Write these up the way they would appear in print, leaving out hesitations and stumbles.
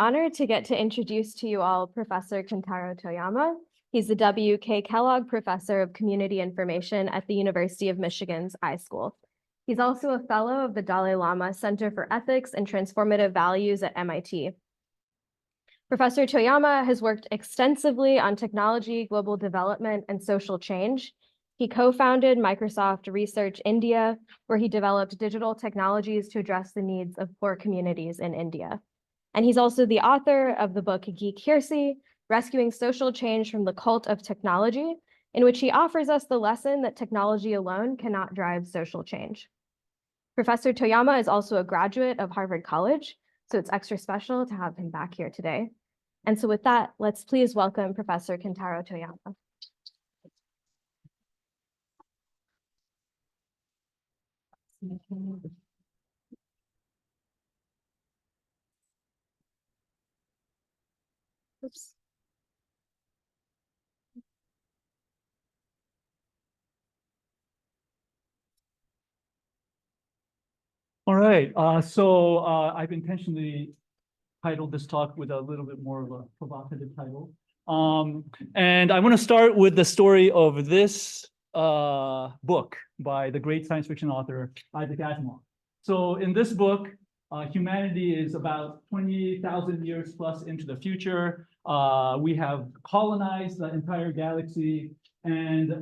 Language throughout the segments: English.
Honored to get to introduce to you all Professor Kentaro Toyama. He's the W.K. Kellogg Professor of Community Information at the University of Michigan's iSchool. He's also a fellow of the Dalai Lama Center for Ethics and Transformative Values at MIT. Professor Toyama has worked extensively on technology, global development, and social change. He co-founded Microsoft Research India, where he developed digital technologies to address the needs of poor communities in India. And he's also the author of the book Geek Heresy, Rescuing Social Change from the Cult of Technology, in which he offers us the lesson that technology alone cannot drive social change. Professor Toyama is also a graduate of Harvard College, so it's extra special to have him back here today. And so with that, let's please welcome Professor Kentaro Toyama. Oops. All right, so I've intentionally titled this talk with a little bit more of a provocative title. And I want to start with the story of this book by the great science fiction author, Isaac Asimov. So in this book, humanity is about 20,000 years plus into the future. We have colonized the entire galaxy. And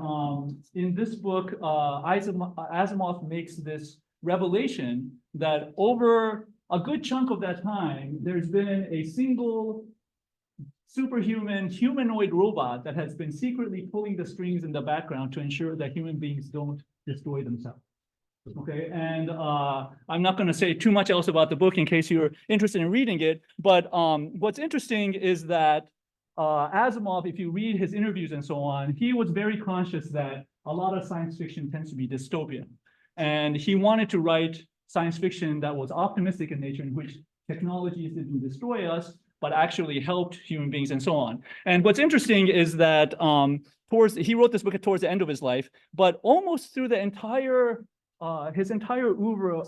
in this book, Asimov makes this revelation that over a good chunk of that time, there's been a single superhuman humanoid robot that has been secretly pulling the strings in the background to ensure that human beings don't destroy themselves. Okay, and I'm not going to say too much else about the book in case you're interested in reading it, but what's interesting is that Asimov, if you read his interviews and so on, he was very conscious that a lot of science fiction tends to be dystopian. And he wanted to write science fiction that was optimistic in nature, in which technologies didn't destroy us, but actually helped human beings and so on. And what's interesting is that he wrote this book towards the end of his life, but almost through the entire his entire oeuvre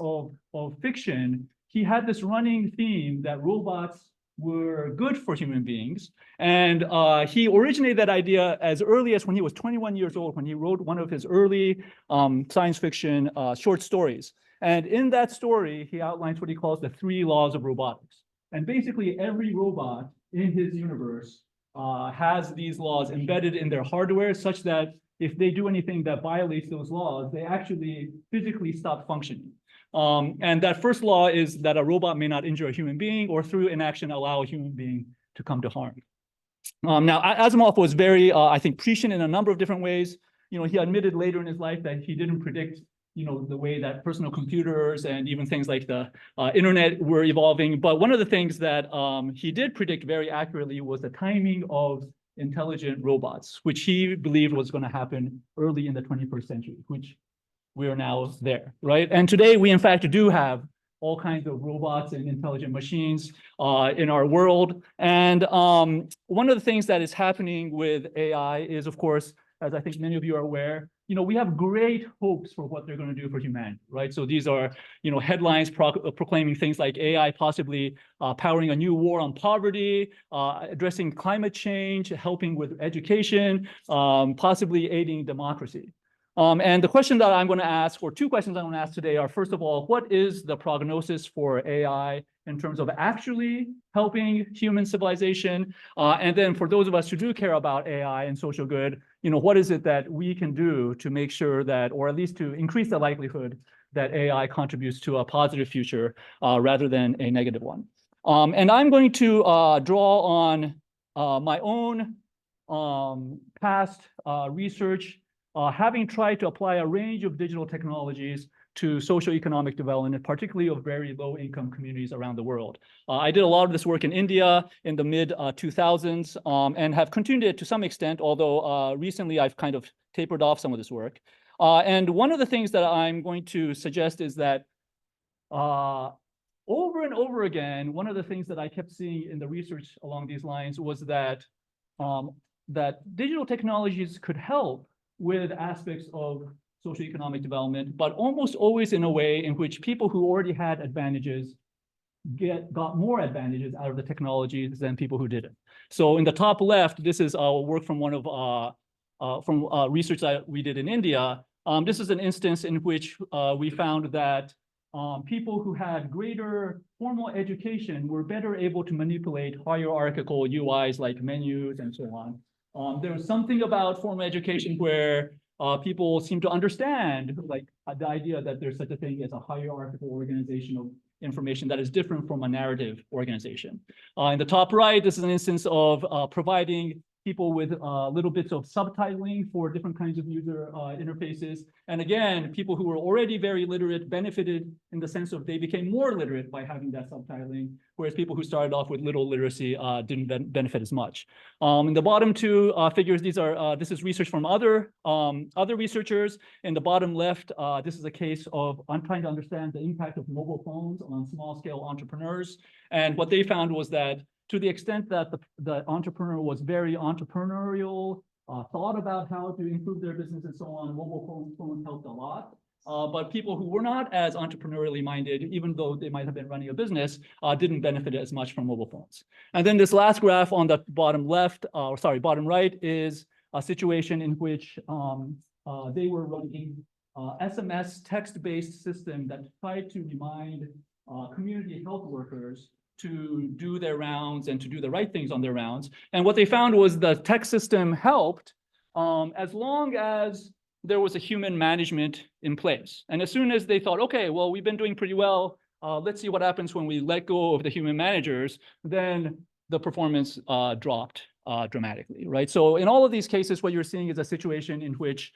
of fiction, he had this running theme that robots were good for human beings. And he originated that idea as early as when he was 21 years old, when he wrote one of his early science fiction short stories. And in that story, he outlines what he calls the 3 laws of robotics. And basically every robot in his universe has these laws embedded in their hardware such that if they do anything that violates those laws, they actually physically stop functioning. And that first law is that a robot may not injure a human being or through inaction allow a human being to come to harm. Now, Asimov was very, I think, prescient in a number of different ways. He admitted later in his life that he didn't predict, the way that personal computers and even things like the internet were evolving. But one of the things that he did predict very accurately was the timing of intelligent robots, which he believed was going to happen early in the 21st century, which we are now there, right? And today we in fact do have all kinds of robots and intelligent machines in our world. And one of the things that is happening with AI is, of course, as I think many of you are aware, we have great hopes for what they're going to do for humanity, right? So these are, headlines proclaiming things like AI possibly powering a new war on poverty, addressing climate change, helping with education, possibly aiding democracy. And the question that I'm going to ask, or 2 questions I'm going to ask today are, first of all, what is the prognosis for AI in terms of actually helping human civilization? And then for those of us who do care about AI and social good, what is it that we can do to make sure that, or at least to increase the likelihood that AI contributes to a positive future rather than a negative one? And I'm going to draw on my own past research, having tried to apply a range of digital technologies to socioeconomic development, particularly of very low-income communities around the world. I did a lot of this work in India in the mid-2000s and have continued it to some extent, although recently I've kind of tapered off some of this work. And one of the things that I'm going to suggest is that over and over again, one of the things that I kept seeing in the research along these lines was that that digital technologies could help with aspects of socioeconomic development, but almost always in a way in which people who already had advantages got more advantages out of the technologies than people who didn't. So in the top left, this is work from one of research that we did in India. This is an instance in which we found that people who had greater formal education were better able to manipulate hierarchical UIs like menus and so on. There was something about formal education where people seem to understand like the idea that there's such a thing as a hierarchical organization of information that is different from a narrative organization. In the top right, this is an instance of providing people with little bits of subtitling for different kinds of user interfaces. And again, people who were already very literate benefited in the sense of they became more literate by having that subtitling, whereas people who started off with little literacy didn't benefit as much. In the bottom two figures, this is research from other researchers. In the bottom left, this is a case of I'm trying to understand the impact of mobile phones on small-scale entrepreneurs. And what they found was that to the extent that the entrepreneur was very entrepreneurial, thought about how to improve their business and so on, mobile phones helped a lot. But people who were not as entrepreneurially minded, even though they might have been running a business, didn't benefit as much from mobile phones. And then this last graph on the bottom right is a situation in which they were running SMS text-based system that tried to remind community health workers to do their rounds and to do the right things on their rounds. And what they found was the tech system helped as long as there was a human management in place. And as soon as they thought, okay, well, we've been doing pretty well, let's see what happens when we let go of the human managers, then the performance dropped dramatically, right? So in all of these cases, what you're seeing is a situation in which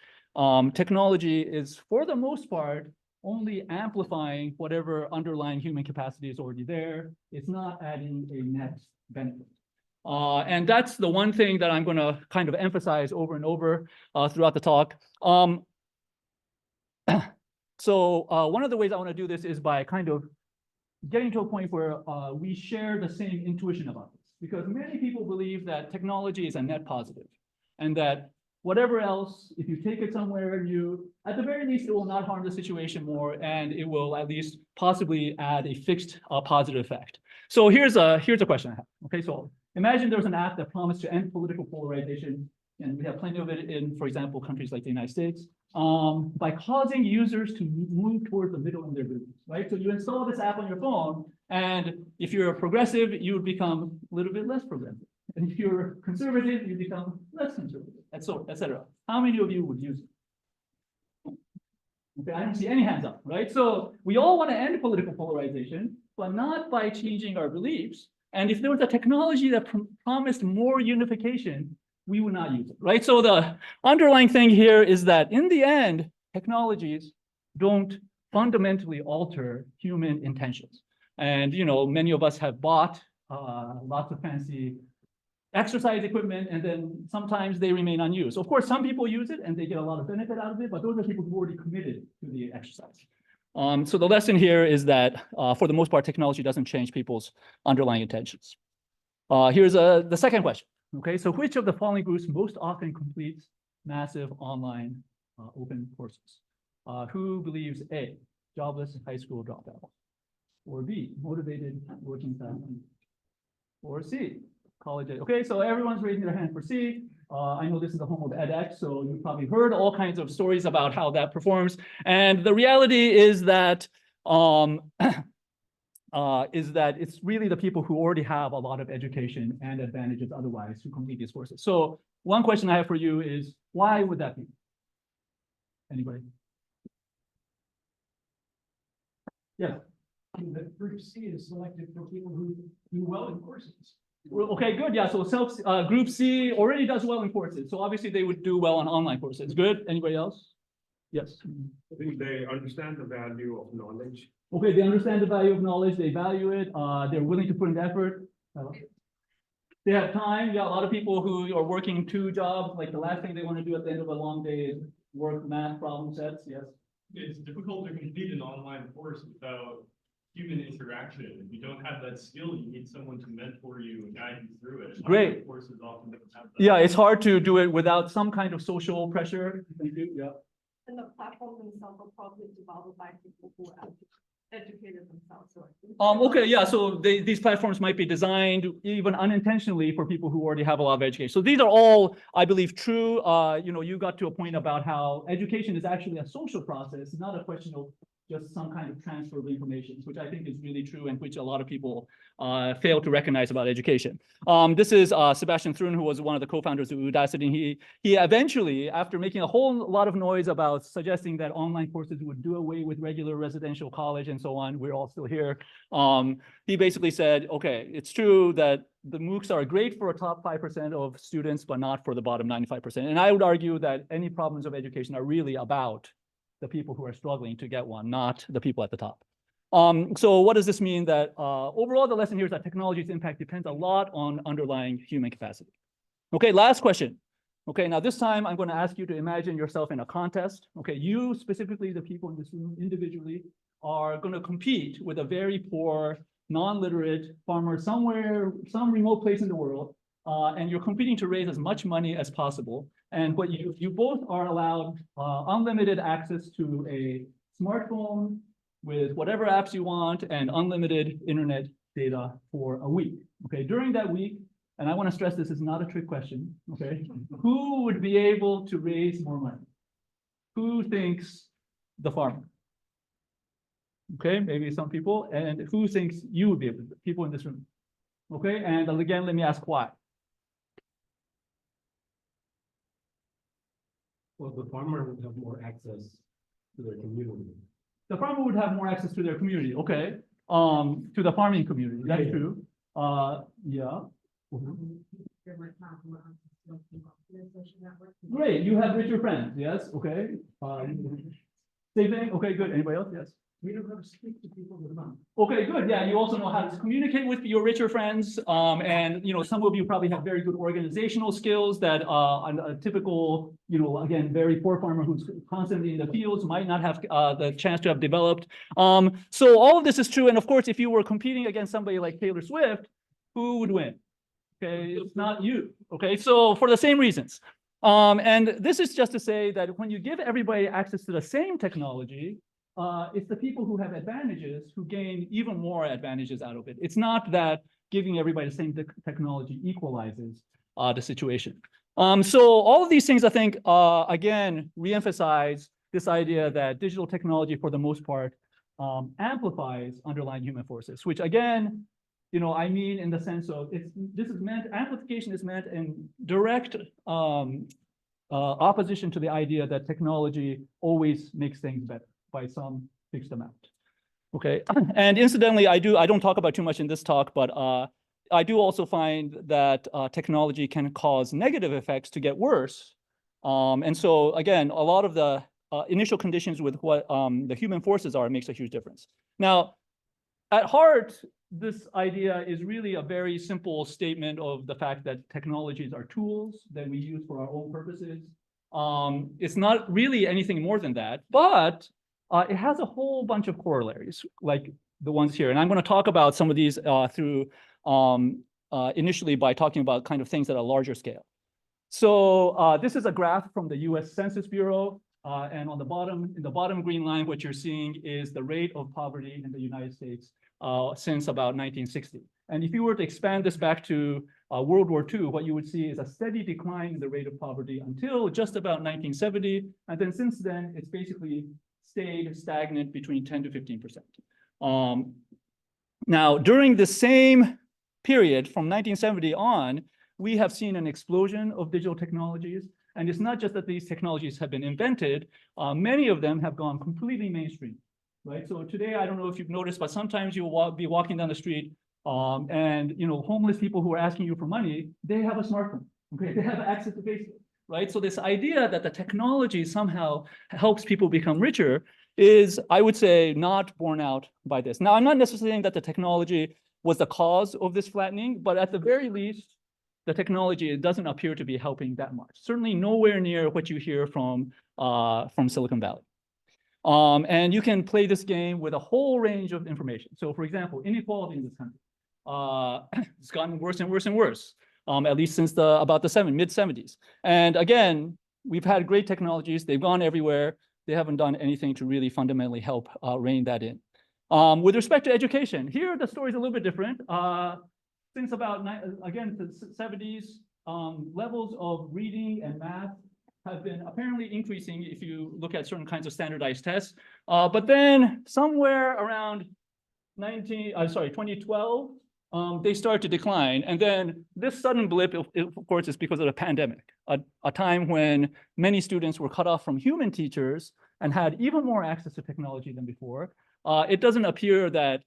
technology is, for the most part, only amplifying whatever underlying human capacity is already there. It's not adding a net benefit. And that's the one thing that I'm going to kind of emphasize over and over throughout the talk. So one of the ways I want to do this is by kind of getting to a point where we share the same intuition about this, because many people believe that technology is a net positive and that whatever else, if you take it somewhere new, at the very least, it will not harm the situation more, and it will at least possibly add a fixed positive effect. So here's a question I have. Okay, so imagine there's an app that promised to end political polarization, and we have plenty of it in, for example, countries like the United States, by causing users to move towards the middle in their views, right? So you install this app on your phone, and if you're a progressive, you would become a little bit less progressive. And if you're conservative, you become less conservative, and so, etc. How many of you would use it? Okay, I don't see any hands up, right? So we all want to end political polarization, but not by changing our beliefs. And if there was a technology that promised more unification, we would not use it, right? So the underlying thing here is that in the end, technologies don't fundamentally alter human intentions. And many of us have bought lots of fancy exercise equipment, and then sometimes they remain unused. Of course, some people use it and they get a lot of benefit out of it, but those are people who already committed to the exercise. So the lesson here is that for the most part, technology doesn't change people's underlying intentions. Here's the second question. Okay, so which of the following groups most often completes massive online open courses? Who believes A, jobless high school dropout, or B, motivated working family, or C, college age? Okay, so everyone's raising their hand for C. I know this is the home of edX, so you've probably heard all kinds of stories about how that performs. And the reality is that it's really the people who already have a lot of education and advantages otherwise who complete these courses. So one question I have for you is, why would that be? Anybody? Yeah. The group C is selected for people who do well in courses. Okay, good. Yeah, so group C already does well in courses. So obviously they would do well on online courses. Good. Anybody else? Yes. I think they understand the value of knowledge. Okay, they understand the value of knowledge. They value it. They're willing to put in the effort. They have time. You got a lot of people who are working 2 jobs. Like the last thing they want to do at the end of a long day is work math problem sets. Yes. It's difficult to complete an online course without human interaction. If you don't have that skill, you need someone to mentor you and guide you through it. Great. Courses often don't have that. Yeah, it's hard to do it without some kind of social pressure. Thank you. Yeah. And the platforms themselves are probably developed by people who are educated themselves. Okay, yeah, so these platforms might be designed even unintentionally for people who already have a lot of education. So these are all, I believe, true. You got to a point about how education is actually a social process, not a question of just some kind of transfer of information, which I think is really true and which a lot of people fail to recognize about education. This is Sebastian Thrun, who was one of the co-founders of Udacity. He eventually, after making a whole lot of noise about suggesting that online courses would do away with regular residential college and so on, we're all still here. He basically said, okay, it's true that the MOOCs are great for a top 5% of students, but not for the bottom 95%. And I would argue that any problems of education are really about the people who are struggling to get one, not the people at the top. So what does this mean? That overall, the lesson here is that technology's impact depends a lot on underlying human capacity. Okay, last question. Okay, now this time I'm going to ask you to imagine yourself in a contest. Okay, you specifically, the people in this room individually, are going to compete with a very poor, non-literate farmer somewhere, some remote place in the world, and you're competing to raise as much money as possible. And what you both are allowed unlimited access to a smartphone with whatever apps you want and unlimited internet data for a week. Okay, during that week, and I want to stress this is not a trick question, okay, who would be able to raise more money? Who thinks the farmer? Okay, maybe some people. And who thinks you would be able to, people in this room? Okay, and again, let me ask why. Well, the farmer would have more access to their community. The farmer would have more access to their community, okay, to the farming community, that's true. Yeah. Great, you have richer friends, yes, okay. Same thing, okay, good. Anybody else? Yes. We don't have to speak to people with money. Okay, good. Yeah, you also know how to communicate with your richer friends. And some of you probably have very good organizational skills that a typical, again, very poor farmer who's constantly in the fields might not have the chance to have developed. So all of this is true. And of course, if you were competing against somebody like Taylor Swift, who would win? Okay, it's not you. Okay, so for the same reasons. And this is just to say that when you give everybody access to the same technology, it's the people who have advantages who gain even more advantages out of it. It's not that giving everybody the same technology equalizes the situation. So all of these things, I think, again, reemphasize this idea that digital technology, for the most part, amplifies underlying human forces, which again, I mean in the sense of amplification is meant in direct opposition to the idea that technology always makes things better by some fixed amount. Okay, and incidentally, I don't talk about too much in this talk, but I do also find that technology can cause negative effects to get worse. And so again, a lot of the initial conditions with what the human forces are makes a huge difference. Now, at heart, this idea is really a very simple statement of the fact that technologies are tools that we use for our own purposes. It's not really anything more than that, but it has a whole bunch of corollaries, like the ones here. And I'm going to talk about some of these through initially by talking about kind of things at a larger scale. So this is a graph from the US Census Bureau. And on the bottom, in the bottom green line, what you're seeing is the rate of poverty in the United States since about 1960. And if you were to expand this back to World War II, what you would see is a steady decline in the rate of poverty until just about 1970. And then since then, it's basically stayed stagnant between 10 to 15%. Now, during the same period from 1970 on, we have seen an explosion of digital technologies. And it's not just that these technologies have been invented, many of them have gone completely mainstream, right? So today, I don't know if you've noticed, but sometimes you'll be walking down the street and homeless people who are asking you for money, they have a smartphone, okay? They have access to Facebook, right? So this idea that the technology somehow helps people become richer is, I would say, not borne out by this. Now, I'm not necessarily saying that the technology was the cause of this flattening, but at the very least, the technology doesn't appear to be helping that much. Certainly nowhere near what you hear from Silicon Valley. And you can play this game with a whole range of information. So for example, inequality in this country, it's gotten worse and worse and worse, at least since about the mid-70s. And again, we've had great technologies. They've gone everywhere. They haven't done anything to really fundamentally help rein that in. With respect to education, here the story is a little bit different. Since about, again, the 70s, levels of reading and math have been apparently increasing if you look at certain kinds of standardized tests. But then somewhere around 2012, they start to decline. And then this sudden blip, of course, is because of the pandemic, a time when many students were cut off from human teachers and had even more access to technology than before. It doesn't appear that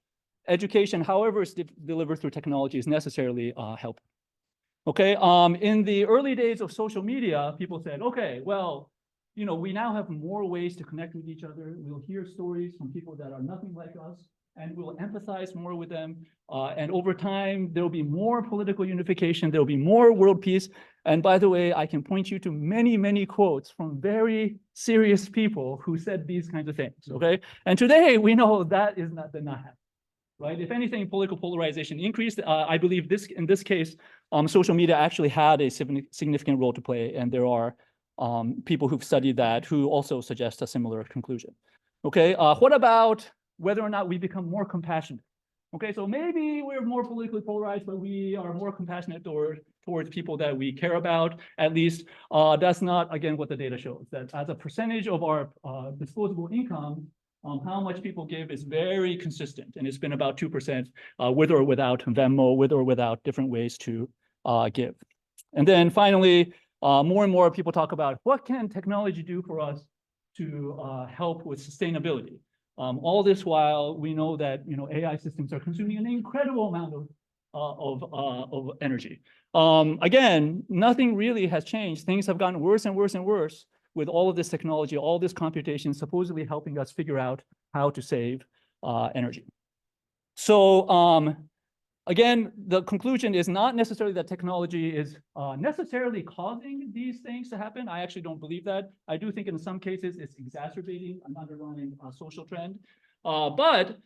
education, however it's delivered through technology, is necessarily helping. Okay, in the early days of social media, people said, okay, well, you know, we now have more ways to connect with each other. We'll hear stories from people that are nothing like us, and we'll empathize more with them. And over time, there'll be more political unification. There'll be more world peace. And by the way, I can point you to many, many quotes from very serious people who said these kinds of things, okay? And today, we know that did not happen. Right? If anything, political polarization increased. I believe in this case, social media actually had a significant role to play, and there are people who've studied that who also suggest a similar conclusion. Okay, what about whether or not we become more compassionate? Okay, so maybe we're more politically polarized, but we are more compassionate towards people that we care about. At least that's not, again, what the data shows. That as a percentage of our disposable income, how much people give is very consistent, and it's been about 2% with or without Venmo, with or without different ways to give. And then finally, more and more people talk about what can technology do for us to help with sustainability. All this while we know that AI systems are consuming an incredible amount of energy. Again, nothing really has changed. Things have gotten worse and worse and worse with all of this technology, all this computation supposedly helping us figure out how to save energy. So again, the conclusion is not necessarily that technology is necessarily causing these things to happen. I actually don't believe that. I do think in some cases it's exacerbating an underlying social trend. But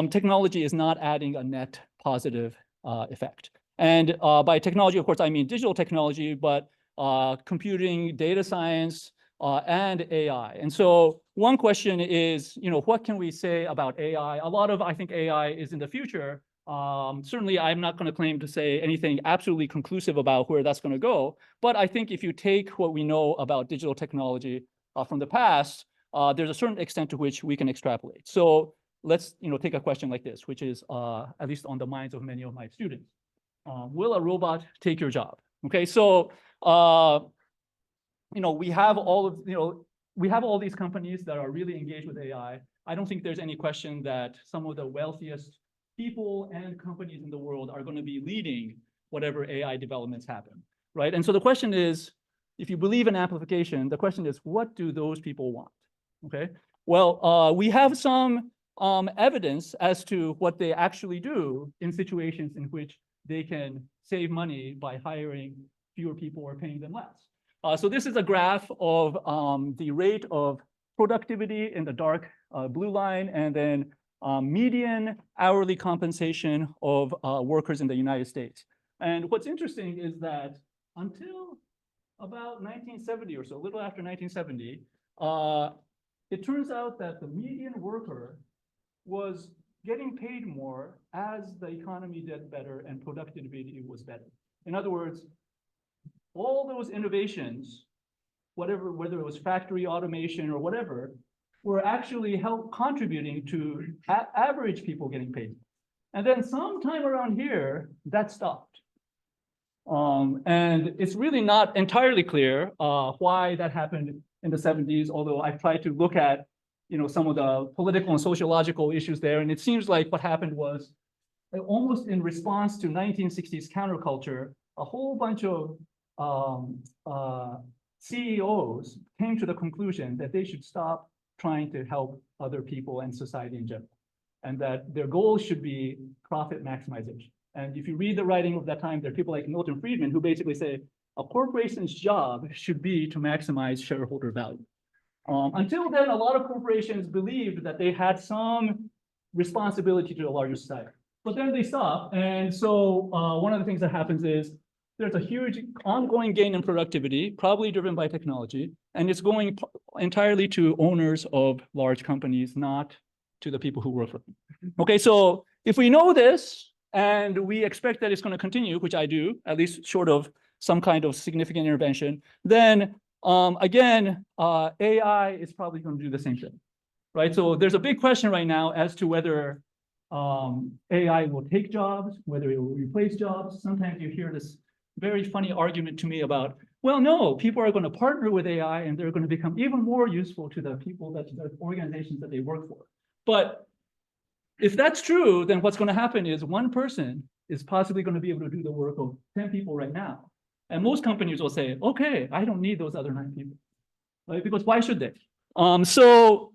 technology is not adding a net positive effect. And by technology, of course, I mean digital technology, but computing, data science, and AI. And so one question is, what can we say about AI? A lot of, I think, AI is in the future. Certainly, I'm not going to claim to say anything absolutely conclusive about where that's going to go. But I think if you take what we know about digital technology from the past, there's a certain extent to which we can extrapolate. So let's take a question like this, which is at least on the minds of many of my students. Will a robot take your job? Okay, so we have all these companies that are really engaged with AI. I don't think there's any question that some of the wealthiest people and companies in the world are going to be leading whatever AI developments happen, right? And so the question is, if you believe in amplification, the question is, what do those people want? Okay, well, we have some evidence as to what they actually do in situations in which they can save money by hiring fewer people or paying them less. So this is a graph of the rate of productivity in the dark blue line, and then median hourly compensation of workers in the United States. And what's interesting is that until about 1970 or so, a little after 1970, it turns out that the median worker was getting paid more as the economy did better and productivity was better. In other words, all those innovations, whether it was factory automation or whatever, were actually contributing to average people getting paid. And then sometime around here, that stopped. And it's really not entirely clear why that happened in the 70s, although I've tried to look at some of the political and sociological issues there. And it seems like what happened was almost in response to 1960s counterculture, a whole bunch of CEOs came to the conclusion that they should stop trying to help other people and society in general, and that their goal should be profit maximization. And if you read the writing of that time, there are people like Milton Friedman who basically say a corporation's job should be to maximize shareholder value. Until then, a lot of corporations believed that they had some responsibility to a larger society, but then they stopped. And so one of the things that happens is there's a huge ongoing gain in productivity, probably driven by technology, and it's going entirely to owners of large companies, not to the people who work for them. Okay, so if we know this and we expect that it's going to continue, which I do, at least short of some kind of significant intervention, then again, AI is probably going to do the same thing, right? So there's a big question right now as to whether AI will take jobs, whether it will replace jobs. Sometimes you hear this very funny argument to me about, well, no, people are going to partner with AI and they're going to become even more useful to the people that the organizations that they work for. But if that's true, then what's going to happen is one person is possibly going to be able to do the work of 10 people right now. And most companies will say, okay, I don't need those other 9 people, right? Because why should they? So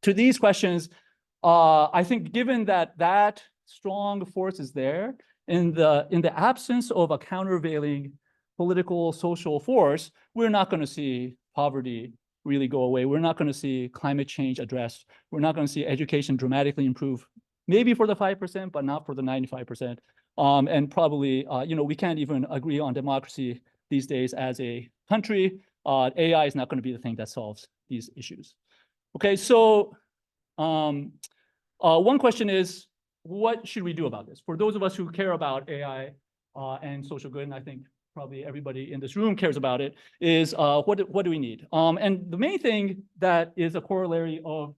to these questions, I think given that that strong force is there, in the absence of a countervailing political, social force, we're not going to see poverty really go away. We're not going to see climate change addressed. We're not going to see education dramatically improve, maybe for the 5%, but not for the 95%. And probably, we can't even agree on democracy these days as a country. AI is not going to be the thing that solves these issues. Okay, so one question is, what should we do about this? For those of us who care about AI and social good, and I think probably everybody in this room cares about it, is what do we need? And the main thing that is a corollary of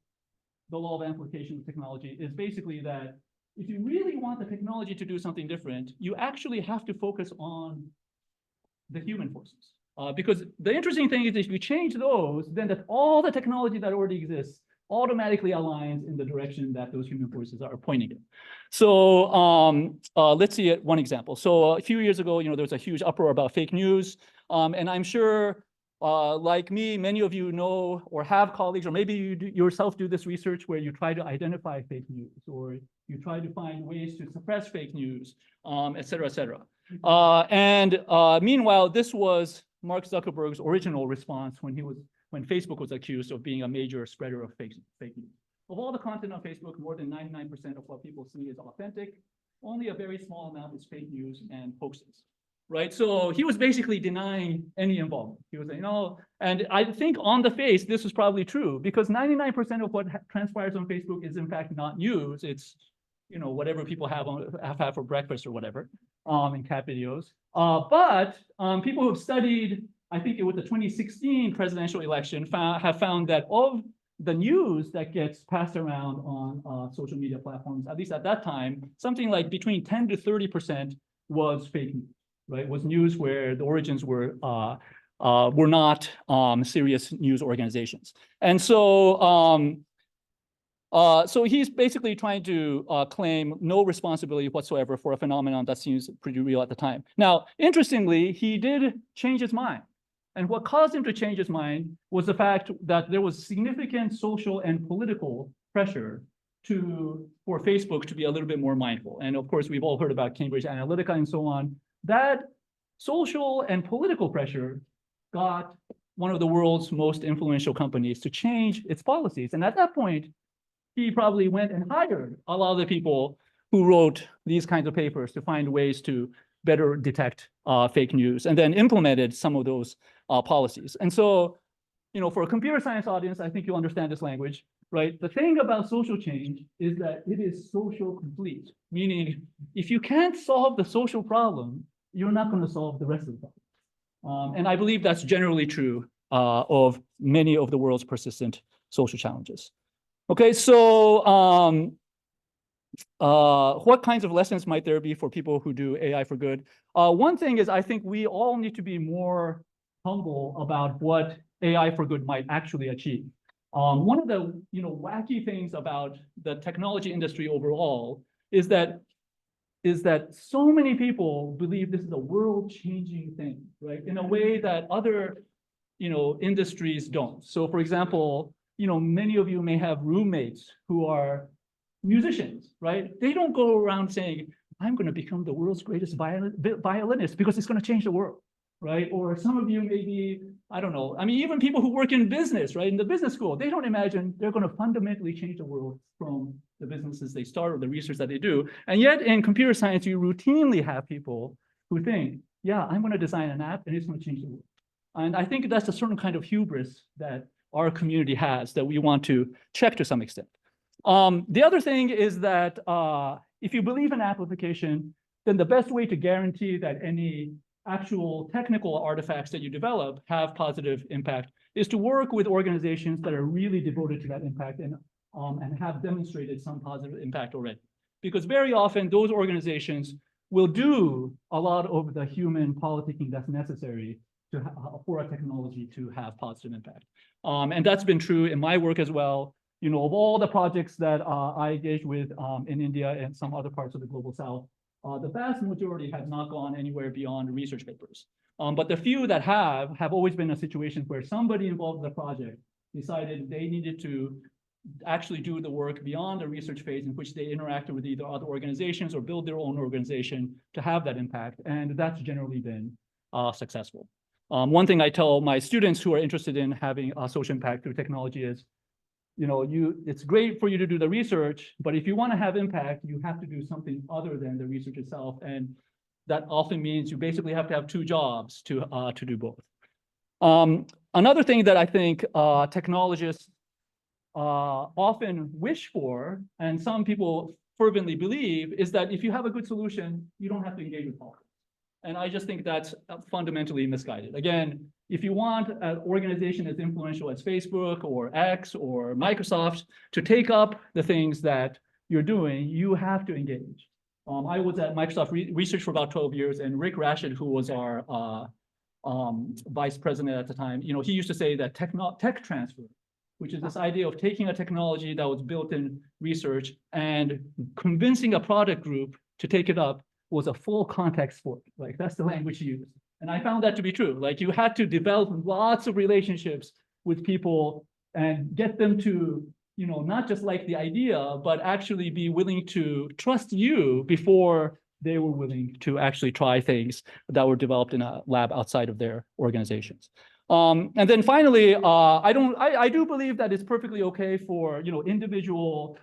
the law of amplification of technology is basically that if you really want the technology to do something different, you actually have to focus on the human forces. Because the interesting thing is if you change those, then that all the technology that already exists automatically aligns in the direction that those human forces are pointing in. So let's see one example. So a few years ago, there was a huge uproar about fake news. And I'm sure, like me, many of you know or have colleagues, or maybe you yourself do this research where you try to identify fake news, or you try to find ways to suppress fake news, et cetera, et cetera. Meanwhile, this was Mark Zuckerberg's original response when Facebook was accused of being a major spreader of fake news. Of all the content on Facebook, more than 99% of what people see is authentic. Only a very small amount is fake news and hoaxes, right? So he was basically denying any involvement. He was saying, and I think on the face, this is probably true because 99% of what transpires on Facebook is in fact not news. It's, whatever people have had for breakfast or whatever, in cat videos. But people who have studied, I think it was the 2016 presidential election, have found that of the news that gets passed around on social media platforms, at least at that time, something like between 10 to 30% was fake news, right? Was news where the origins were not serious news organizations. And so, so he's basically trying to claim no responsibility whatsoever for a phenomenon that seems pretty real at the time. Now, interestingly, he did change his mind. And what caused him to change his mind was the fact that there was significant social and political pressure for Facebook to be a little bit more mindful. And of course, we've all heard about Cambridge Analytica and so on. That social and political pressure got one of the world's most influential companies to change its policies. And at that point, he probably went and hired a lot of the people who wrote these kinds of papers to find ways to better detect fake news, and then implemented some of those policies. And so, for a computer science audience, I think you'll understand this language, right? The thing about social change is that it is social complete, meaning if you can't solve the social problem, you're not going to solve the rest of the problem. And I believe that's generally true of many of the world's persistent social challenges. Okay, so what kinds of lessons might there be for people who do AI for good? One thing is I think we all need to be more humble about what AI for good might actually achieve. One of the wacky things about the technology industry overall is that so many people believe this is a world-changing thing, right? In a way that other industries don't. So for example, many of you may have roommates who are musicians, right? They don't go around saying, I'm going to become the world's greatest violinist because it's going to change the world, right? Or some of you maybe, I don't know. I mean, even people who work in business, right? In the business school, they don't imagine they're going to fundamentally change the world from the businesses they start or the research that they do. And yet in computer science, you routinely have people who think, yeah, I'm going to design an app and it's going to change the world. And I think that's a certain kind of hubris that our community has that we want to check to some extent. The other thing is that if you believe in amplification, then the best way to guarantee that any actual technical artifacts that you develop have positive impact is to work with organizations that are really devoted to that impact and have demonstrated some positive impact already. Because very often those organizations will do a lot of the human politicking that's necessary to for a technology to have positive impact. And that's been true in my work as well. You know, of all the projects that I engaged with in India and some other parts of the global South, the vast majority have not gone anywhere beyond research papers. But the few that have always been a situation where somebody involved in the project decided they needed to actually do the work beyond the research phase in which they interacted with either other organizations or build their own organization to have that impact. And that's generally been successful. One thing I tell my students who are interested in having a social impact through technology is, you know, it's great for you to do the research, but if you want to have impact, you have to do something other than the research itself. And that often means you basically have to have two jobs to do both. Another thing that I think technologists often wish for, and some people fervently believe, is that if you have a good solution, you don't have to engage with politics. And I just think that's fundamentally misguided. Again, if you want an organization as influential as Facebook or X or Microsoft to take up the things that you're doing, you have to engage. I was at Microsoft Research for about 12 years, and Rick Rashid, who was our vice president at the time, you know, he used to say that tech transfer, which is this idea of taking a technology that was built in research and convincing a product group to take it up, was a full contact sport. Like, that's the language he used. And I found that to be true. Like, you had to develop lots of relationships with people and get them to, you know, not just like the idea, but actually be willing to trust you before they were willing to actually try things that were developed in a lab outside of their organizations. And then finally, I do believe that it's perfectly okay for, you know, individual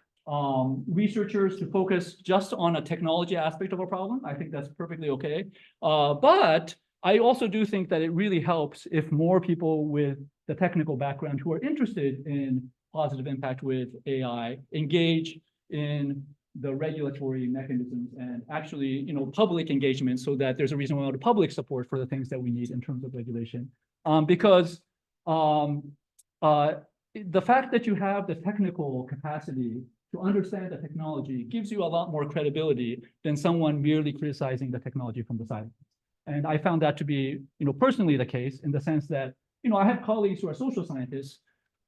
researchers to focus just on a technology aspect of a problem. I think that's perfectly okay. But I also do think that it really helps if more people with the technical background who are interested in positive impact with AI engage in the regulatory mechanisms and actually, you know, public engagement, so that there's a reasonable amount of public support for the things that we need in terms of regulation. Because the fact that you have the technical capacity to understand the technology gives you a lot more credibility than someone merely criticizing the technology from the side. And I found that to be, you know, personally the case, in the sense that, you know, I have colleagues who are social scientists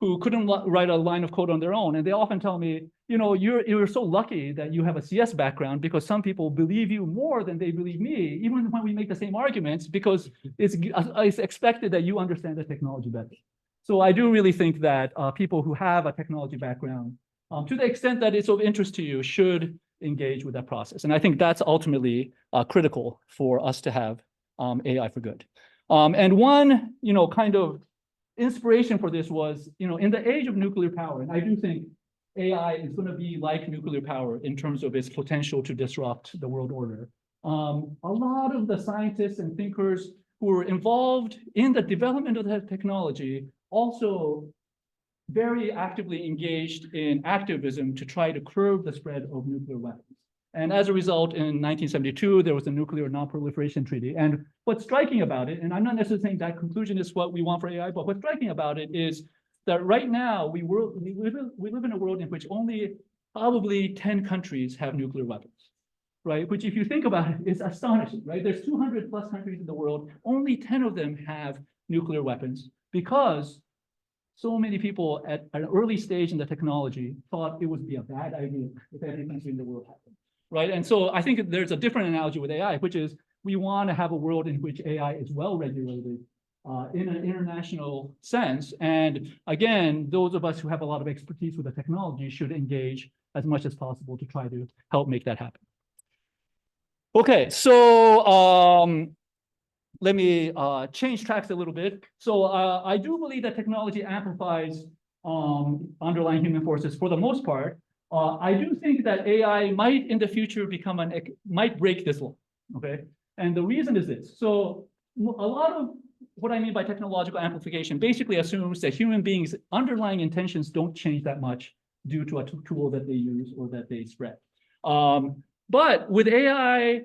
who couldn't write a line of code on their own. And they often tell me, you know, you're so lucky that you have a CS background, because some people believe you more than they believe me, even when we make the same arguments, because it's expected that you understand the technology better. So I do really think that people who have a technology background, to the extent that it's of interest to you, should engage with that process. And I think that's ultimately critical for us to have AI for good. And one, you know, kind of inspiration for this was, you know, in the age of nuclear power, and I do think AI is going to be like nuclear power in terms of its potential to disrupt the world order. A lot of the scientists and thinkers who were involved in the development of that technology also very actively engaged in activism to try to curb the spread of nuclear weapons. And as a result, in 1972, there was the Nuclear Non-Proliferation Treaty. And what's striking about it, and I'm not necessarily saying that conclusion is what we want for AI, but what's striking about it is that right now we live in a world in which only probably 10 countries have nuclear weapons, right? Which, if you think about it, is astonishing, right? There's 200 plus countries in the world, only 10 of them have nuclear weapons, because so many people at an early stage in the technology thought it would be a bad idea if every country in the world had them, right? And so I think there's a different analogy with AI, which is we want to have a world in which AI is well regulated in an international sense. And again, those of us who have a lot of expertise with the technology should engage as much as possible to try to help make that happen. Okay, so let me change tracks a little bit. So I do believe that technology amplifies underlying human forces for the most part. I do think that AI might in the future might break this law, okay? And the reason is this. So a lot of what I mean by technological amplification basically assumes that human beings' underlying intentions don't change that much due to a tool that they use or that they spread. But with AI,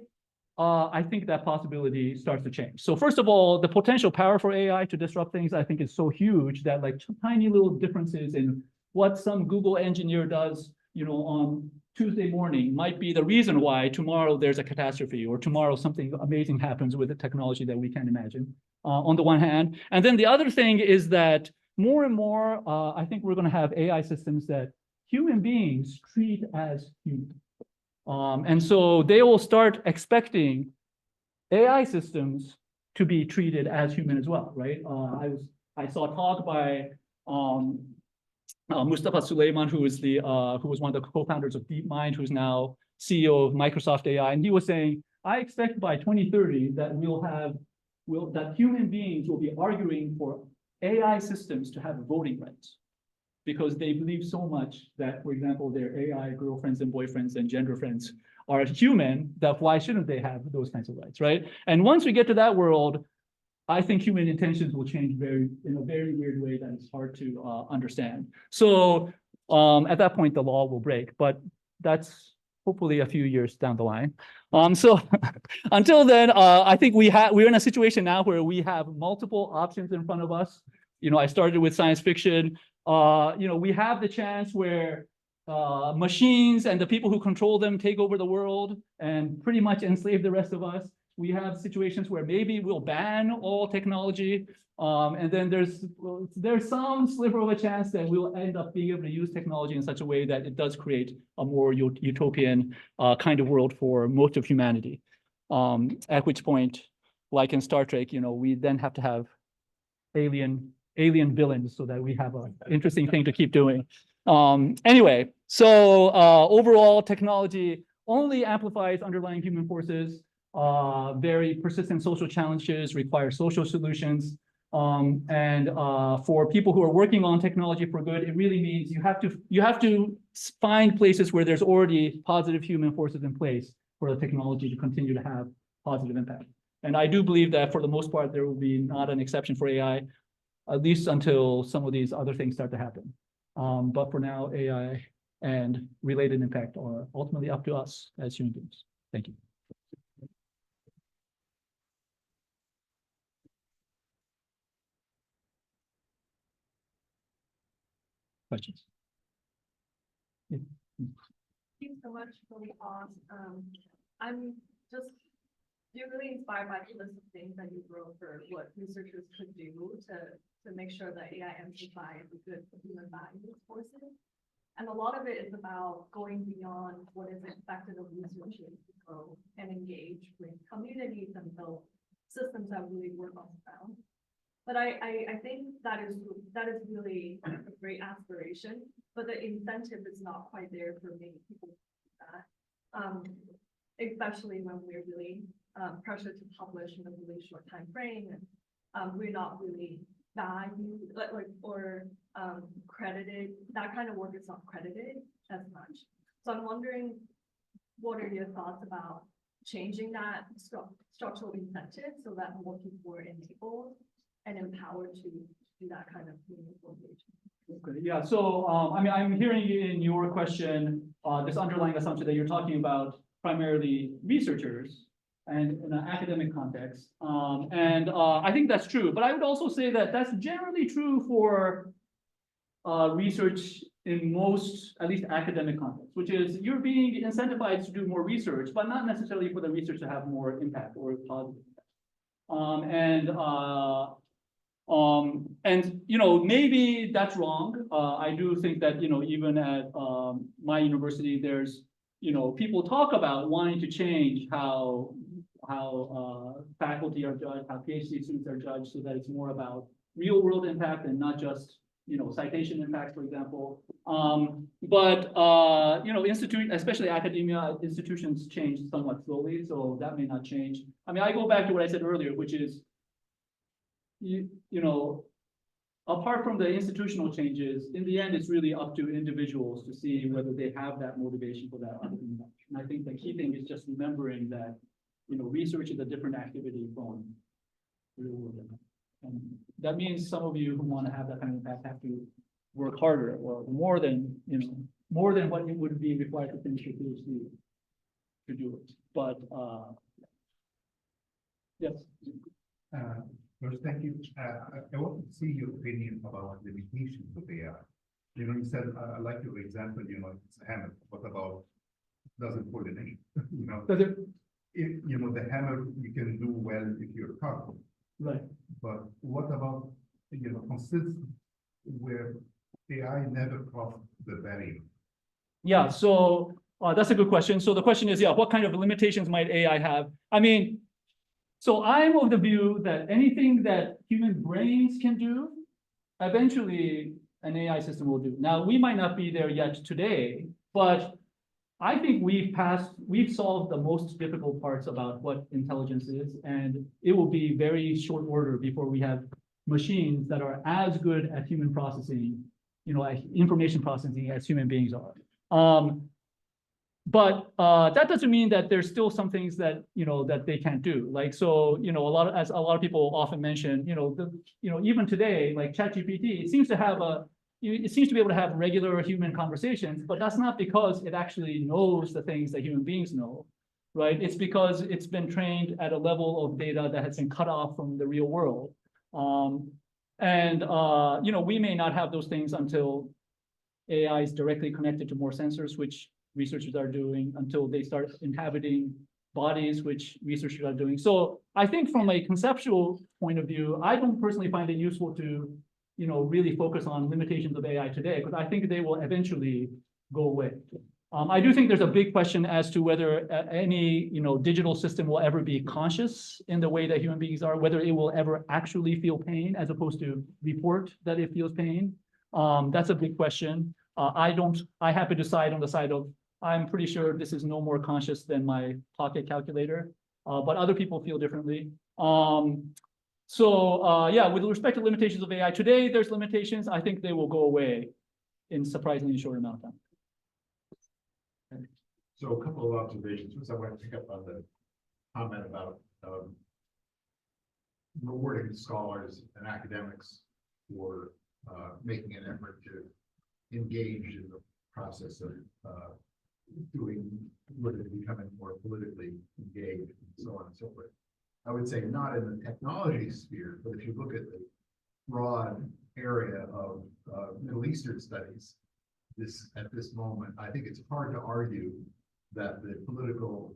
I think that possibility starts to change. So first of all, the potential power for AI to disrupt things, I think is so huge that like tiny little differences in what some Google engineer does, on Tuesday morning might be the reason why tomorrow there's a catastrophe or tomorrow something amazing happens with the technology that we can't imagine, on the one hand. And then the other thing is that more and more, I think we're going to have AI systems that human beings treat as human. And so they will start expecting AI systems to be treated as human as well, right? I saw a talk by Mustafa Suleyman, who was one of the co-founders of DeepMind, who's now CEO of Microsoft AI, and he was saying, I expect by 2030 that that human beings will be arguing for AI systems to have voting rights, because they believe so much that, for example, their AI girlfriends and boyfriends and gender friends are human, that why shouldn't they have those kinds of rights, right? And once we get to that world, I think human intentions will change in a very weird way that is hard to understand. So at that point, the law will break, but that's hopefully a few years down the line. So until then, I think we're in a situation now where we have multiple options in front of us. I started with science fiction. We have the chance where machines and the people who control them take over the world and pretty much enslave the rest of us. We have situations where maybe we'll ban all technology. And then there's some sliver of a chance that we'll end up being able to use technology in such a way that it does create a more utopian kind of world for most of humanity. At which point, like in Star Trek, we then have to have alien villains so that we have an interesting thing to keep doing. Anyway, so overall, technology only amplifies underlying human forces. Very persistent social challenges require social solutions. And for people who are working on technology for good, it really means you have to find places where there's already positive human forces in place for the technology to continue to have positive impact. And I do believe that for the most part, there will be not an exception for AI, at least until some of these other things start to happen. But for now, AI and related impact are ultimately up to us as human beings. Thank you. Questions? Yeah. Thank you so much for the talk. I'm just really inspired by the list of things that you wrote for what researchers could do to make sure that AI amplifies the good human values forces. And a lot of it is about going beyond what is expected of researchers to go and engage with communities and build systems that really work on the ground. But I think that is really a great aspiration, but the incentive is not quite there for many people to do that, especially when we're really pressured to publish in a really short time frame, and we're not really valued or credited. That kind of work is not credited as much. So I'm wondering, what are your thoughts about changing that structural incentive so that more people are enabled and empowered to do that kind of meaningful engagement? Okay, yeah. So I'm hearing in your question this underlying assumption that you're talking about primarily researchers and in an academic context. And I think that's true, but I would also say that that's generally true for research in most, at least academic contexts, which is you're being incentivized to do more research, but not necessarily for the research to have more impact or positive impact. And maybe that's wrong. I do think that even at my university, there's people talk about wanting to change how faculty are judged, how PhD students are judged, so that it's more about real world impact and not just citation impact, for example. But especially academia institutions change somewhat slowly, so that may not change. I go back to what I said earlier, which is apart from the institutional changes, in the end, it's really up to individuals to see whether they have that motivation for that. And I think the key thing is just remembering that, research is a different activity from real world impact. And that means some of you who want to have that kind of impact have to work harder or more than, more than what it would be required to finish your PhD to do it. But, yes. First, thank you. I want to see your opinion about limitations of AI. You said, I like your example, it's a hammer. What about, doesn't pull in any, Does it, if, the hammer, you can do well if you're careful. right. But what about, consistency where AI never crossed the barrier? Yeah, so that's a good question. So the question is, yeah, what kind of limitations might AI have? I mean, so I'm of the view that anything that human brains can do, eventually an AI system will do. Now, we might not be there yet today, but I think we've solved the most difficult parts about what intelligence is, and it will be very short order before we have machines that are as good at human processing, at information processing as human beings are. But that doesn't mean that there's still some things that that they can't do. Like, so a lot of people often mention, even today, like ChatGPT, it seems to be able to have regular human conversations, but that's not because it actually knows the things that human beings know, right? It's because it's been trained at a level of data that has been cut off from the real world. We may not have those things until AI is directly connected to more sensors, which researchers are doing, until they start inhabiting bodies, which researchers are doing. So I think from a conceptual point of view, I don't personally find it useful to, really focus on limitations of AI today, because I think they will eventually go away. I do think there's a big question as to whether any, digital system will ever be conscious in the way that human beings are, whether it will ever actually feel pain as opposed to report that it feels pain. That's a big question. I happen to side on the side of, I'm pretty sure this is no more conscious than my pocket calculator, but other people feel differently. Yeah, with respect to limitations of AI, today there's limitations. I think they will go away in surprisingly short amount of time. So a couple of observations. First, I want to pick up on the comment about rewarding scholars and academics for making an effort to engage in the process of becoming more politically engaged, and so on and so forth. I would say not in the technology sphere, but if you look at the broad area of Middle Eastern studies, at this moment, I think it's hard to argue that the political,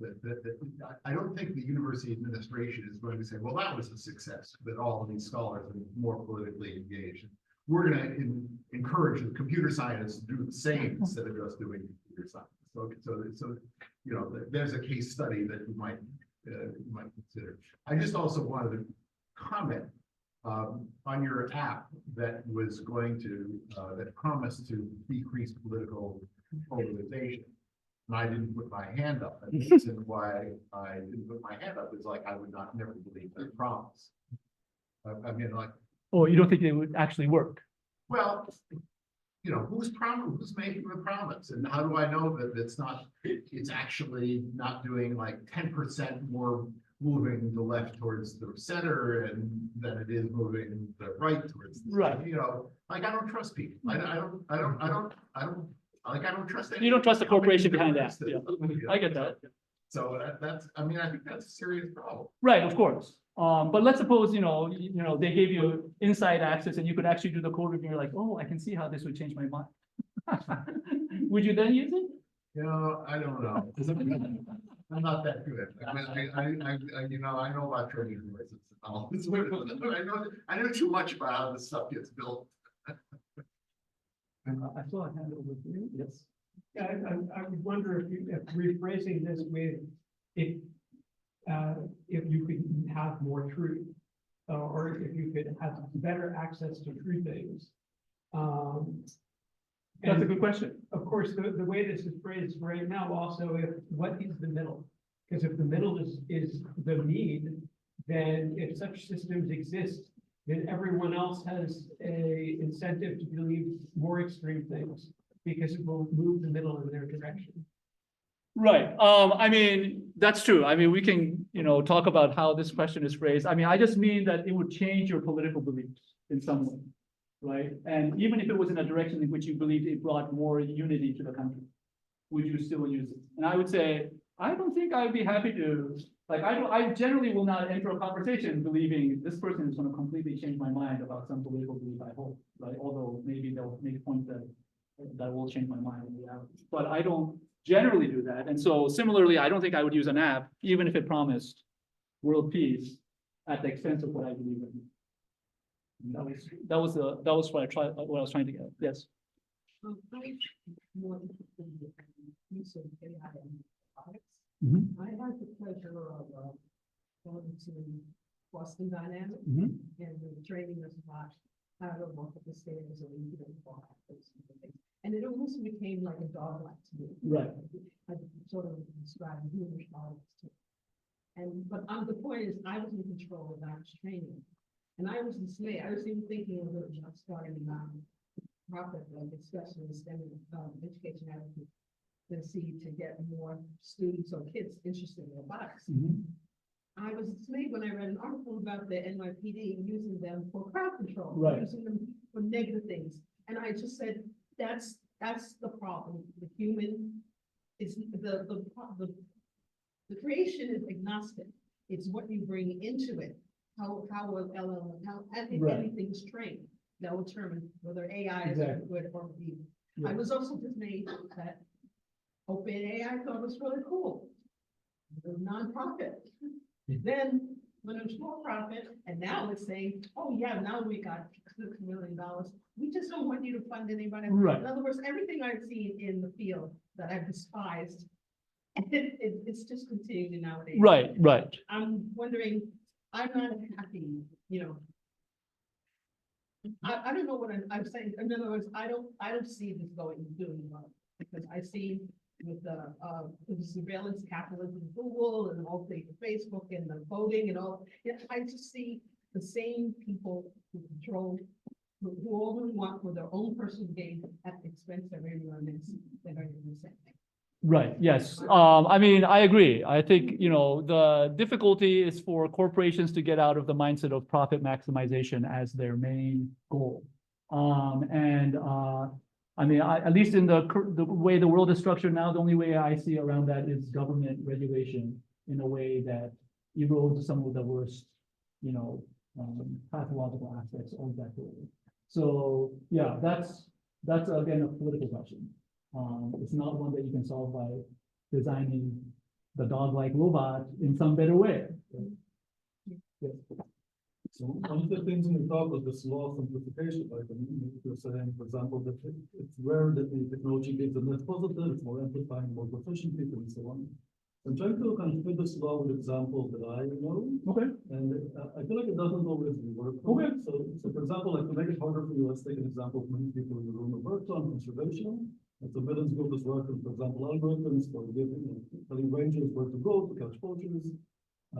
I don't think the university administration is going to say, well, that was a success, that all of these scholars are more politically engaged. We're going to encourage the computer scientists to do the same instead of just doing computer science. So there's a case study that you might consider. I just also wanted to comment on your app that was going to that promised to decrease political polarization. And I didn't put my hand up. And the reason why I didn't put my hand up is like I would never believe that promise. I mean, like. Oh, you don't think it would actually work? Well, who's making the promise, and how do I know that it's actually not doing like 10% more moving the left towards the center and than it is moving the right towards the right. Center. Like I don't trust people. I don't trust any. You don't trust the corporation behind that. Yeah. I get that. So I think that's a serious problem. Right, of course. But let's suppose, they gave you inside access and you could actually do the code review. You're like, oh, I can see how this would change my mind. Would you then use it? I don't know. I'm not that good. I know about trading voices and all this. I know too much about how this stuff gets built. I saw a hand over here. Yes. Yeah, I would wonder if rephrasing this with if you could have more truth, or if you could have better access to true things. That's a good question. Of course, the way this is phrased right now, also, what is the middle? Because if the middle is the mean, then if such systems exist, then everyone else has a incentive to believe more extreme things because it will move the middle in their direction. Right. I mean, that's true. I mean, we can, talk about how this question is phrased. I mean, I just mean that it would change your political beliefs in some way. right? And even if it was in a direction in which you believed it brought more unity to the country, would you still use it? And I would say, I don't think I would be happy to, like, I generally will not enter a conversation believing this person is gonna completely change my mind about some political belief, I hope, right? Although maybe they'll make points that will change my mind in reality. But I don't generally do that. And so similarly, I don't think I would use an app, even if it promised world peace at the expense of what I believe in. That was what I was trying to get. Yes. I more interested in the use of AI in products. Mhm. I had the pleasure of going to Boston Dynamics Mhm. and the training us about how to walk up the stairs or and it almost became like a dog-like to me. Right. I sort of described human dogs to. But the point is, I was in control of that training. And I was dismayed. I was even thinking of starting profit discussion in STEM education advocacy to get more students or kids interested in robotics. Mhm. I was dismayed when I read an article about the NYPD using them for crowd control, Right. using them for negative things. And I just said, that's the problem. The human is the creation is agnostic. It's what you bring into it. How if Right. anything's trained, that will determine whether AI is Exactly. good or evil. Yeah. I was also dismayed that OpenAI I thought was really cool. It was nonprofit. Then when it was for profit, and now it's saying, oh yeah, now we got $6 million. We just don't want you to fund anybody. Right. In other words, everything I've seen in the field that I've despised, it's just continuing nowadays. Right, right. I'm wondering, I'm not happy, I don't know what I'm saying. In other words, I don't see this doing well, because I see with the surveillance capitalism of Google and all the Facebook and the voting and all, I just see the same people who control, who only want for their own personal gain at the expense of everyone else. That are doing the same thing. Right, yes. I mean, I agree. I think, the difficulty is for corporations to get out of the mindset of profit maximization as their main goal. I mean, at least in the way the world is structured now, the only way I see around that is government regulation in a way that erodes some of the worst, pathological aspects of that goal. So, yeah, that's again, a political question. It's not one that you can solve by designing the dog-like robot in some better way. Yes. So one of the things in the talk was this law of simplification, like you're saying, for example, that it's rare that the technology gives a net positive, it's more amplifying, more proficient people and so on. I'm trying to kind of fit this law with examples that I know. Okay. And I feel like it doesn't always work. Okay. So for example, like to make it harder for you, let's take an example of many people in the room have worked on conservation. And so Millen's group is working, for example, algorithms for telling rangers where to go to catch poachers.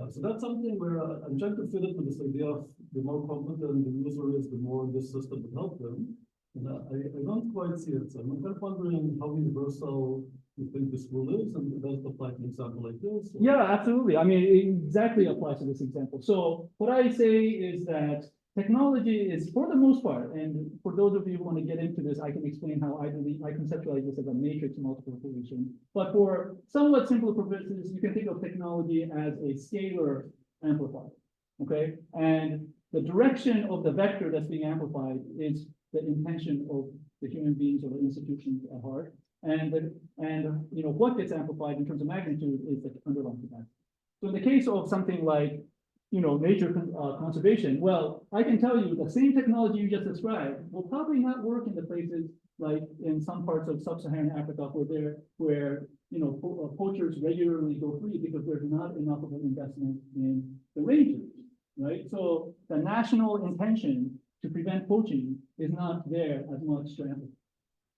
So that's something where I'm trying to fit it with this idea of the more competent the user is, the more this system will help them. And I don't quite see it. So I'm kind of wondering how universal you think this rule is, and does it apply to an example like this? Or? Yeah, absolutely. I mean, it exactly applies to this example. So what I say is that technology is, for the most part, and for those of you who want to get into this, I can explain how I conceptualize this as a matrix multiplication. But for somewhat simpler purposes, you can think of technology as a scalar amplifier, okay? And the direction of the vector that's being amplified is the intention of the human beings or the institutions at heart. And what gets amplified in terms of magnitude is the underlying capacity. So in the case of something like nature conservation, well, I can tell you the same technology you just described will probably not work in the places like in some parts of sub-Saharan Africa where poachers regularly go free because there's not enough of an investment in the rangers, right? So the national intention to prevent poaching is not there as much to amplify.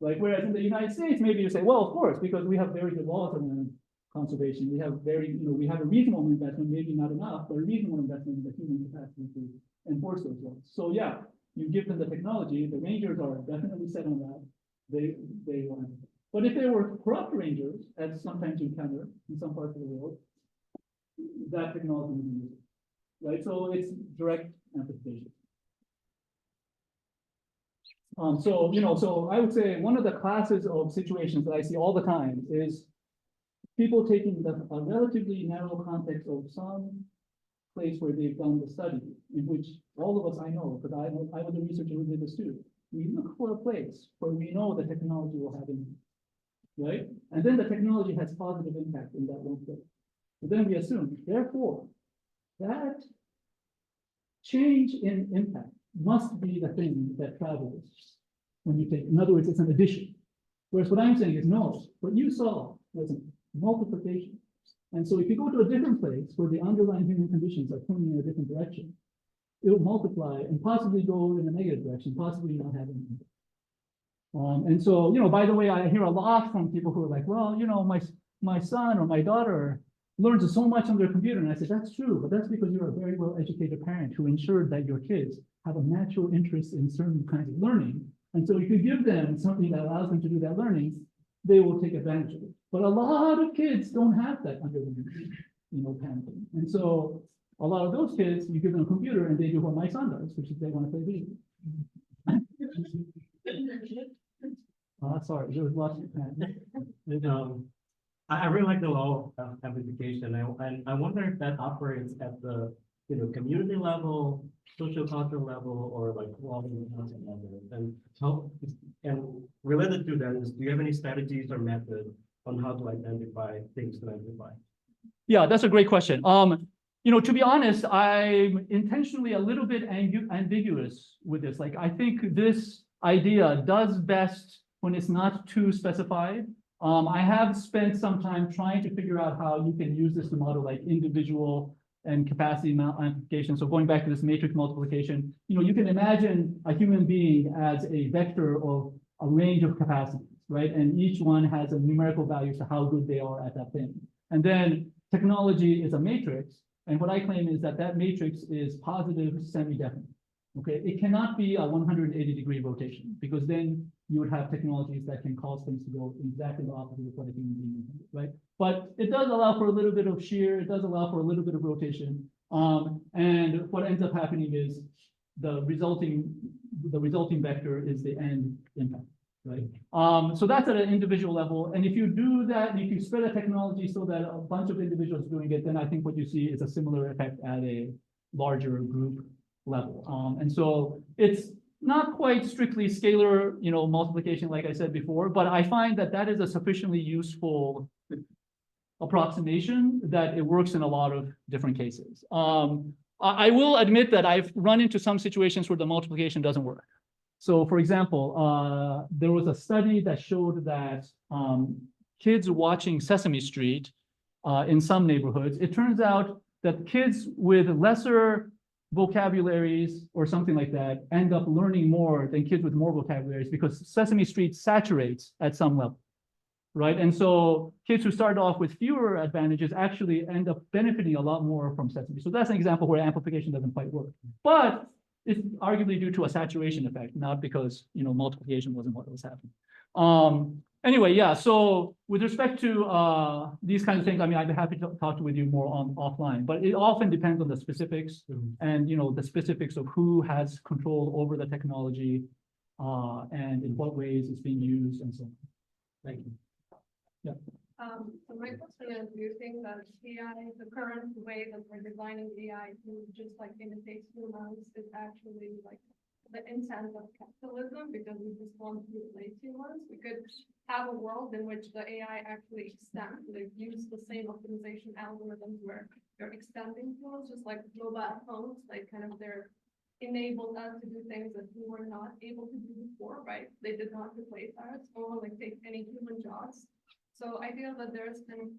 Like, whereas in the United States, maybe you say, well, of course, because we have very good laws around conservation, we have we have a reasonable investment, maybe not enough, but a reasonable investment in the human capacity to enforce those laws. So yeah, you give them the technology, the rangers are definitely set on that. They want it. But if they were corrupt rangers, as sometimes you encounter in some parts of the world, that technology would be used, right? So it's direct amplification. So I would say one of the classes of situations that I see all the time is people taking a relatively narrow context of some place where they've done the study, in which all of us I know, because I was a researcher who did this too. We look for a place where we know the technology will have impact, right? And then the technology has positive impact in that one place. But then we assume, therefore, that change in impact must be the thing that travels when you take, in other words, it's an addition. Whereas what I'm saying is no, what you saw was a multiplication. And so if you go to a different place where the underlying human conditions are pointing in a different direction, it will multiply and possibly go in a negative direction, possibly not have any impact. And so, by the way, I hear a lot from people who are like, well, my son or my daughter learns so much on their computer. And I said, that's true, but that's because you're a very well-educated parent who ensured that your kids have a natural interest in certain kinds of learning. And so if you give them something that allows them to do that learning, they will take advantage of it. But a lot of kids don't have that underlying, parenting. And so a lot of those kids, you give them a computer and they do what my son does, which is they want to play video. Sorry, there was lots of I really like the law of amplification, and I wonder if that operates at the community level, social cultural level, or like level. And related to that is, do you have any strategies or methods on how to identify things to amplify? Yeah, that's a great question. To be honest, I'm intentionally a little bit ambiguous with this. Like, I think this idea does best when it's not too specified. I have spent some time trying to figure out how you can use this to model like individual and capacity amplification. So going back to this matrix multiplication, you can imagine a human being as a vector of a range of capacities, right? And each one has a numerical value to how good they are at that thing. And then technology is a matrix. And what I claim is that that matrix is positive semi-definite. Okay, it cannot be a 180-degree rotation, because then you would have technologies that can cause things to go exactly the opposite of what a human being is, right? But it does allow for a little bit of shear, it does allow for a little bit of rotation. And what ends up happening is the resulting vector is the end impact, right? So that's at an individual level. And if you do that, if you spread a technology so that a bunch of individuals doing it, then I think what you see is a similar effect at a larger group level. And so it's not quite strictly scalar, multiplication, like I said before, but I find that that is a sufficiently useful approximation that it works in a lot of different cases. I will admit that I've run into some situations where the multiplication doesn't work. So for example, there was a study that showed that kids watching Sesame Street in some neighborhoods, it turns out that kids with lesser vocabularies or something like that end up learning more than kids with more vocabularies, because Sesame Street saturates at some level, right? And so kids who start off with fewer advantages actually end up benefiting a lot more from Sesame. So that's an example where amplification doesn't quite work, but it's arguably due to a saturation effect, not because multiplication wasn't what was happening. Anyway, yeah, so with respect to these kinds of things, I mean, I'd be happy to talk with you more on offline, but it often depends on the specifics and the specifics of who has control over the technology and in what ways it's being used and so on. Thank you. Yeah. So my question is, do you think that AI, the current way that we're designing AI to just like imitate humans, is actually like the intent of capitalism, because we just want to replace humans? We could have a world in which the AI actually extends, they use the same optimization algorithms where they're extending tools, just like mobile phones, like kind of they're enabled us to do things that we were not able to do before, right? They did not replace us or like take any human jobs. So I feel that there's been,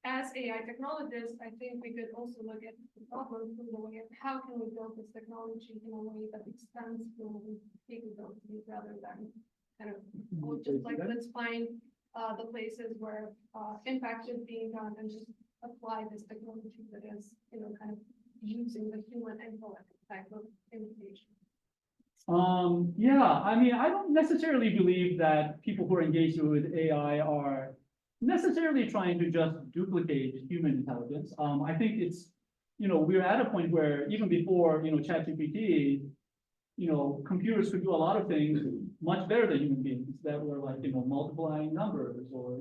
as AI technologists, I think we could also look at the problem from the way of how can we build this technology in a way that extends human capabilities rather than kind of just like, let's find the places where impact is being done and just apply this technology that is, kind of using the human intellect type of imitation. Yeah, I mean, I don't necessarily believe that people who are engaged with AI are necessarily trying to just duplicate human intelligence. I think it's, we're at a point where even before, ChatGPT, computers could do a lot of things much better than human beings that were like, multiplying numbers or,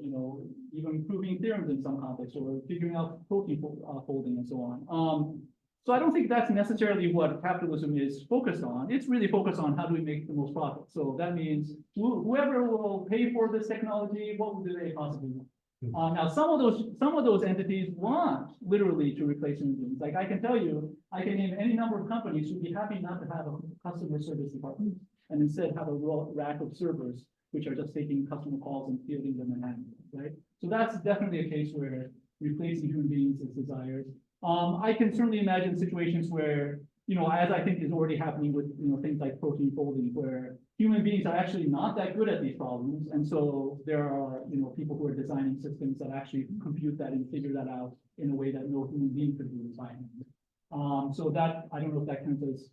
even proving theorems in some contexts or figuring out protein folding and so on. So I don't think that's necessarily what capitalism is focused on. It's really focused on how do we make the most profit. So that means whoever will pay for this technology, what do they possibly want? Now, some of those entities want literally to replace human beings. Like I can tell you, I can name any number of companies who'd be happy not to have a customer service department and instead have a rack of servers which are just taking customer calls and fielding them and handling them, right? So that's definitely a case where replacing human beings is desired. I can certainly imagine situations where, as I think is already happening with, things like protein folding, where human beings are actually not that good at these problems. And so there are, people who are designing systems that actually compute that and figure that out in a way that no human being could do design. So that, I don't know if that counts as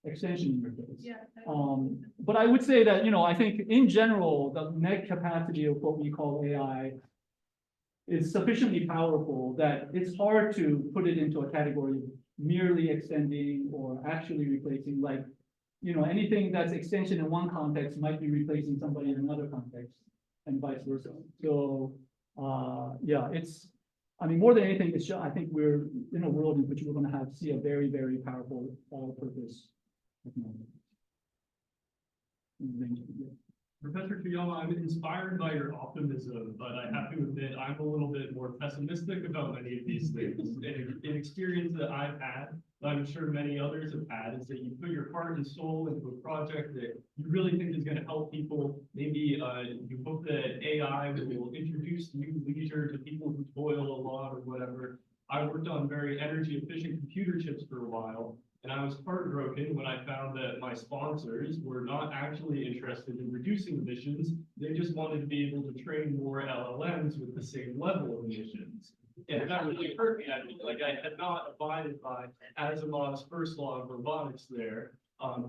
extension in your case. Yeah. But I would say that, I think in general, the net capacity of what we call AI is sufficiently powerful that it's hard to put it into a category of merely extending or actually replacing. Like, anything that's extension in one context might be replacing somebody in another context and vice versa. So, yeah, more than anything, it's just, I think we're in a world in which we're going to see a very, very powerful all-purpose technology. Professor Toyama, I'm inspired by your optimism, but I have to admit I'm a little bit more pessimistic about many of these things. An experience that I've had, that I'm sure many others have had, is that you put your heart and soul into a project that you really think is going to help people. Maybe you hope that AI will introduce new leisure to people who toil a lot or whatever. I worked on very energy efficient computer chips for a while. And I was heartbroken when I found that my sponsors were not actually interested in reducing emissions. They just wanted to be able to train more LLMs with the same level of emissions. And that really hurt me. I mean, like I had not abided by Asimov's first law of robotics there,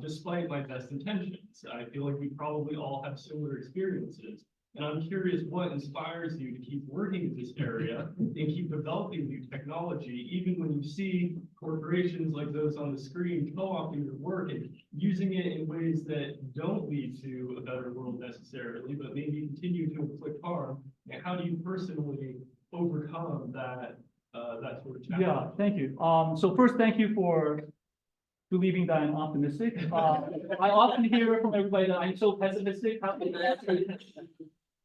despite my best intentions. I feel like we probably all have similar experiences. And I'm curious what inspires you to keep working in this area and keep developing new technology, even when you see corporations like those on the screen co-opting your work and using it in ways that don't lead to a better world necessarily, but maybe continue to inflict harm. And how do you personally overcome that sort of challenge? Yeah, thank you. So first, thank you for believing that I'm optimistic. I often hear from everybody that I'm so pessimistic. How can I actually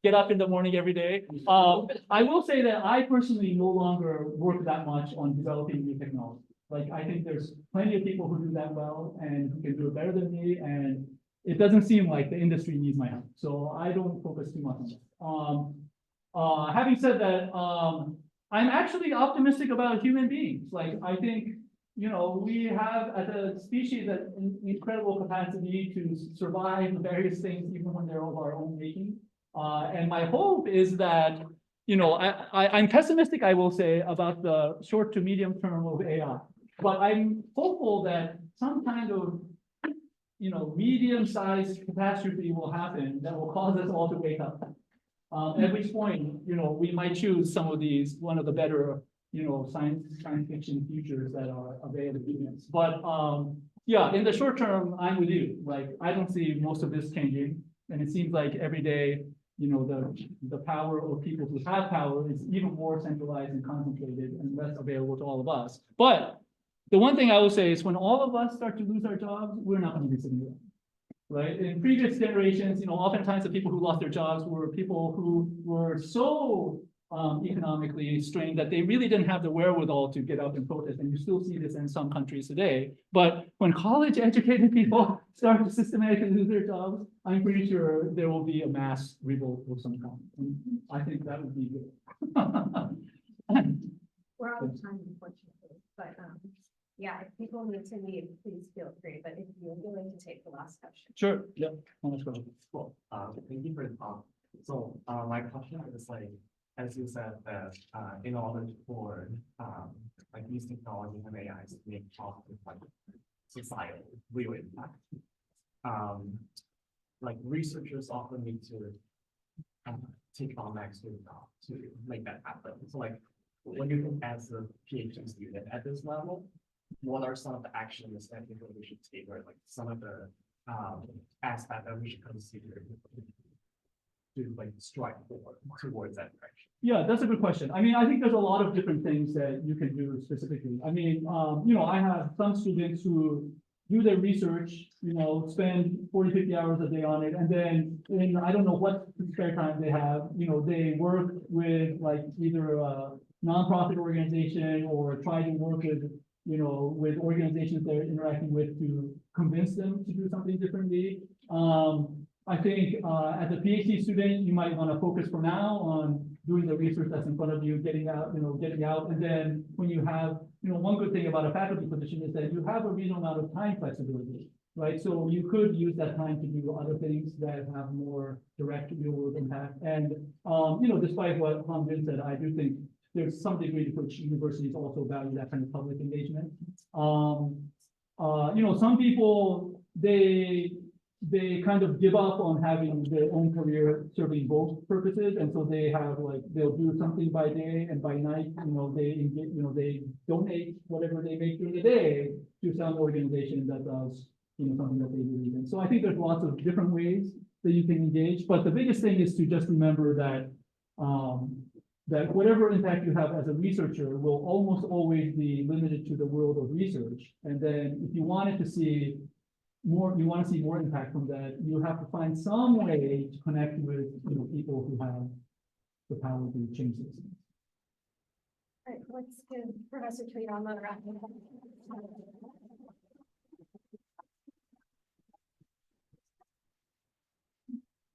get up in the morning every day? I will say that I personally no longer work that much on developing new technology. Like, I think there's plenty of people who do that well and who can do it better than me. And it doesn't seem like the industry needs my help. So I don't focus too much on that. Having said that, I'm actually optimistic about human beings. Like, I think, we have as a species an incredible capacity to survive various things, even when they're of our own making. And my hope is that, I'm pessimistic, I will say, about the short to medium term of AI, but I'm hopeful that some kind of, medium-sized catastrophe will happen that will cause us all to wake up. At which point, we might choose some of these, one of the better, science fiction futures that are available to us. But yeah, in the short term, I'm with you. Like, I don't see most of this changing, and it seems like every day, the power of people who have power is even more centralized and concentrated and less available to all of us. But the one thing I will say is when all of us start to lose our jobs, we're not going to be sitting there. Right? In previous generations, oftentimes the people who lost their jobs were people who were so economically strained that they really didn't have the wherewithal to get out and protest. And you still see this in some countries today. But when college-educated people start to systematically lose their jobs, I'm pretty sure there will be a mass revolt of some kind. And I think that would be good. We're out of time, unfortunately, but yeah, if people need to leave, please feel free. But if you're willing to take the last question. Sure. Yeah. Cool. Thank you for the talk. So my question is like, as you said that in order for like these technologies and AIs to make positive like societal real impact, like researchers often need to take on extra job to make that happen. So like when you think as a PhD student at this level, what are some of the actions that you think we should take, or like some of the aspect that we should consider to like strive towards that direction? Yeah, that's a good question. I mean, I think there's a lot of different things that you can do specifically. I mean, I have some students who do their research, spend 40, 50 hours a day on it. And then I don't know what spare time they have, they work with like either a nonprofit organization or try to work with organizations they're interacting with to convince them to do something differently. I think as a PhD student, you might want to focus for now on doing the research that's in front of you, getting out. And then when you have, one good thing about a faculty position is that you have a reasonable amount of time flexibility, right? So you could use that time to do other things that have more direct real world impact. And, despite what Han Jin said, I do think there's some degree to which universities also value that kind of public engagement. Some people, they kind of give up on having their own career serving both purposes. And so they have they'll do something by day and by night, they donate whatever they make during the day to some organization that does, something that they believe in. So I think there's lots of different ways that you can engage, but the biggest thing is to just remember that, that whatever impact you have as a researcher will almost always be limited to the world of research. And then if you wanted to see more, you want to see more impact from that, you have to find some way to connect with people who have the power to change this. All right, let's give Professor Toyama a round of applause.